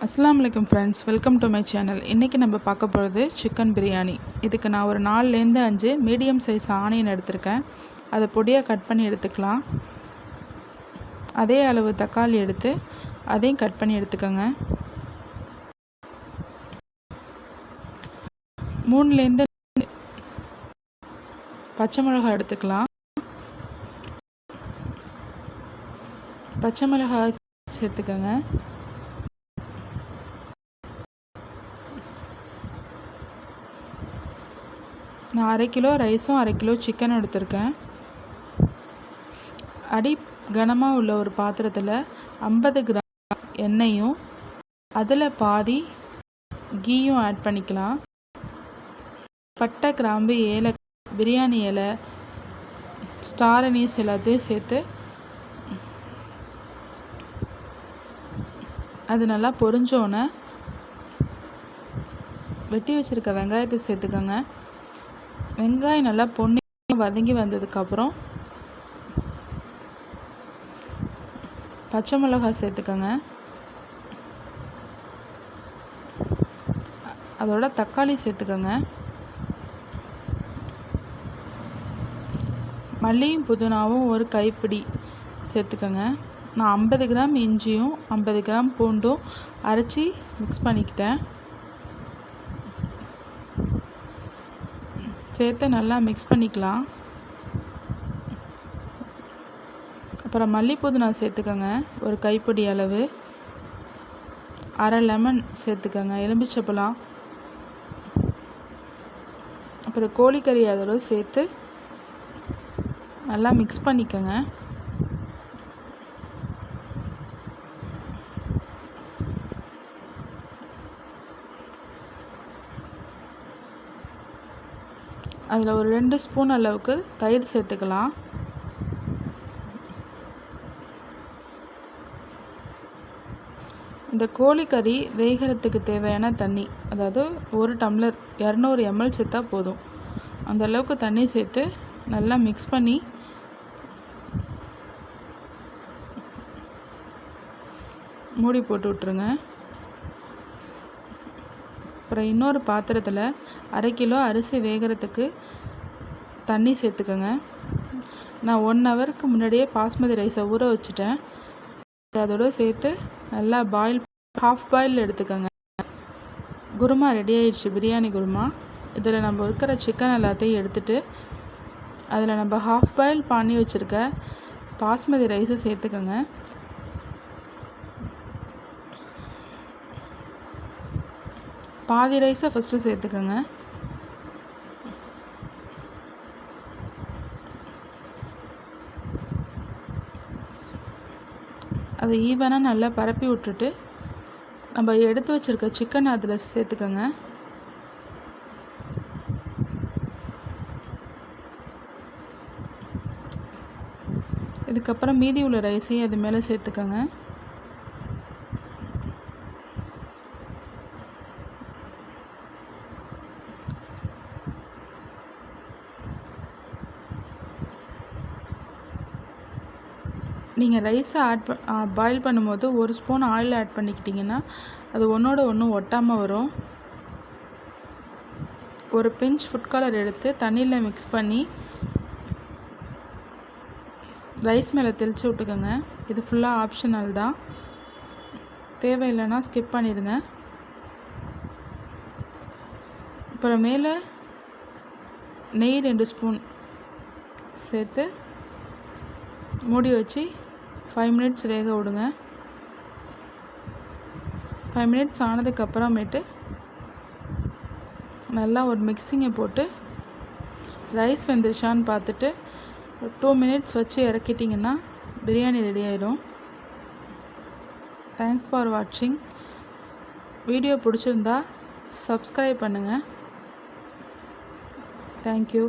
அஸ்ஸலாமு அலைக்கும் friends, welcome to my channel. இன்றைக்கி நம்ம பார்க்க போகிறது சிக்கன் பிரியாணி. இதுக்கு நான் ஒரு 4லேருந்து 5 மீடியம் சைஸ் ஆனியன் எடுத்திருக்கேன். அதை பொடியாக கட் பண்ணி எடுத்துக்கலாம். அதே அளவு தக்காளி எடுத்து அதையும் கட் பண்ணி எடுத்துக்கோங்க. 3லேருந்து பச்சை மிளகாய் எடுத்துக்கலாம். பச்சை மிளகாய் சேர்த்துக்கோங்க. நான் 1/2 கிலோ ரைஸும் 1/2 கிலோ சிக்கனும் எடுத்திருக்கேன். அடி கனமாக உள்ள ஒரு பாத்திரத்தில் 50 கிராம் எண்ணெயும் அதில் பாதி கீயும் ஆட் பண்ணிக்கலாம். பட்டை, கிராம்பு, ஏலக்காய், பிரியாணி இலை, ஸ்டார் அனீஸ் எல்லாத்தையும் சேர்த்து அது நல்லா பொரிஞ்சோன்னே வெட்டி வச்சுருக்க வெங்காயத்தை சேர்த்துக்கோங்க. வெங்காயம் நல்லா பொன்னியாக வதங்கி வந்ததுக்கப்புறம் பச்சை மிளகாய் சேர்த்துக்கோங்க. அதோட தக்காளி சேர்த்துக்கோங்க. மல்லியும் புதினாவும் ஒரு கைப்பிடி சேர்த்துக்கோங்க. நான் 50 கிராம் இஞ்சியும் 50 கிராம் பூண்டும் அரைச்சி மிக்ஸ் பண்ணிக்கிட்டேன். சேர்த்து நல்லா மிக்ஸ் பண்ணிக்கலாம். அப்புறம் மல்லி புதினா சேர்த்துக்கோங்க, ஒரு கைப்பிடி அளவு. அரை லெமன் சேர்த்துக்கோங்க, எலுமிச்சப்பழம். அப்புறம் கோழிக்கறி அதோட சேர்த்து நல்லா மிக்ஸ் பண்ணிக்கோங்க. அதில் ஒரு 2 ஸ்பூன் அளவுக்கு தயிர் சேர்த்துக்கலாம். இந்த கோழிக்கறி வேகிறதுக்கு தேவையான தண்ணி, அதாவது 1 டம்ளர் 200 ml சேர்த்தா போதும். அந்த அளவுக்கு தண்ணி சேர்த்து நல்லா மிக்ஸ் பண்ணி மூடி போட்டு விட்ருங்க. அப்புறம் இன்னொரு பாத்திரத்தில் 1/2 கிலோ அரிசி வேகிறதுக்கு தண்ணி சேர்த்துக்கோங்க. நான் 1 ஹவருக்கு முன்னாடியே பாஸ்மதி ரைஸை ஊற வச்சுட்டேன். அதோடு சேர்த்து நல்லா ஹாஃப் பாயில் எடுத்துக்கோங்க. குருமா ரெடி ஆயிடுச்சு, பிரியாணி குருமா. இதில் நம்ம இருக்கிற சிக்கன் எல்லாத்தையும் எடுத்துகிட்டு அதில் நம்ம ஹாஃப் பாயில் பண்ணி வச்சுருக்க பாஸ்மதி ரைஸை சேர்த்துக்கோங்க. பாதி ரைஸை ஃபஸ்ட்டு சேர்த்துக்கோங்க. அதை ஈவனாக நல்லா பரப்பி விட்டுட்டு நம்ம எடுத்து வச்சுருக்க சிக்கன் அதில் சேர்த்துக்கோங்க. இதுக்கப்புறம் மீதி உள்ள ரைஸையும் அது மேலே சேர்த்துக்கோங்க. நீங்கள் ரைஸை பாயில் பண்ணும்போது 1 ஸ்பூன் ஆயில் ஆட் பண்ணிக்கிட்டிங்கன்னா அது ஒன்றோட ஒன்று ஒட்டாமல் வரும். ஒரு பிஞ்ச் ஃபுட் கலர் எடுத்து தண்ணியில் மிக்ஸ் பண்ணி ரைஸ் மேலே தெளித்து விட்டுக்கோங்க. இது ஃபுல்லாக ஆப்ஷனல் தான், தேவையில்லைன்னா ஸ்கிப் பண்ணிடுங்க. அப்புறம் மேலே நெய் 2 ஸ்பூன் சேர்த்து மூடி வச்சு 5 மினிட்ஸ் வேக விடுங்க. 5 மினிட்ஸ் ஆனதுக்கப்புறமேட்டு நல்லா ஒரு மிக்ஸிங்கை போட்டு ரைஸ் வெந்துருச்சான்னு பார்த்துட்டு 2 மினிட்ஸ் வச்சு இறக்கிட்டிங்கன்னா பிரியாணி ரெடி ஆயிடும். தேங்க்ஸ் ஃபார் வாட்சிங். வீடியோ பிடிச்சிருந்தா சப்ஸ்கிரைப் பண்ணுங்கள். தேங்க்யூ.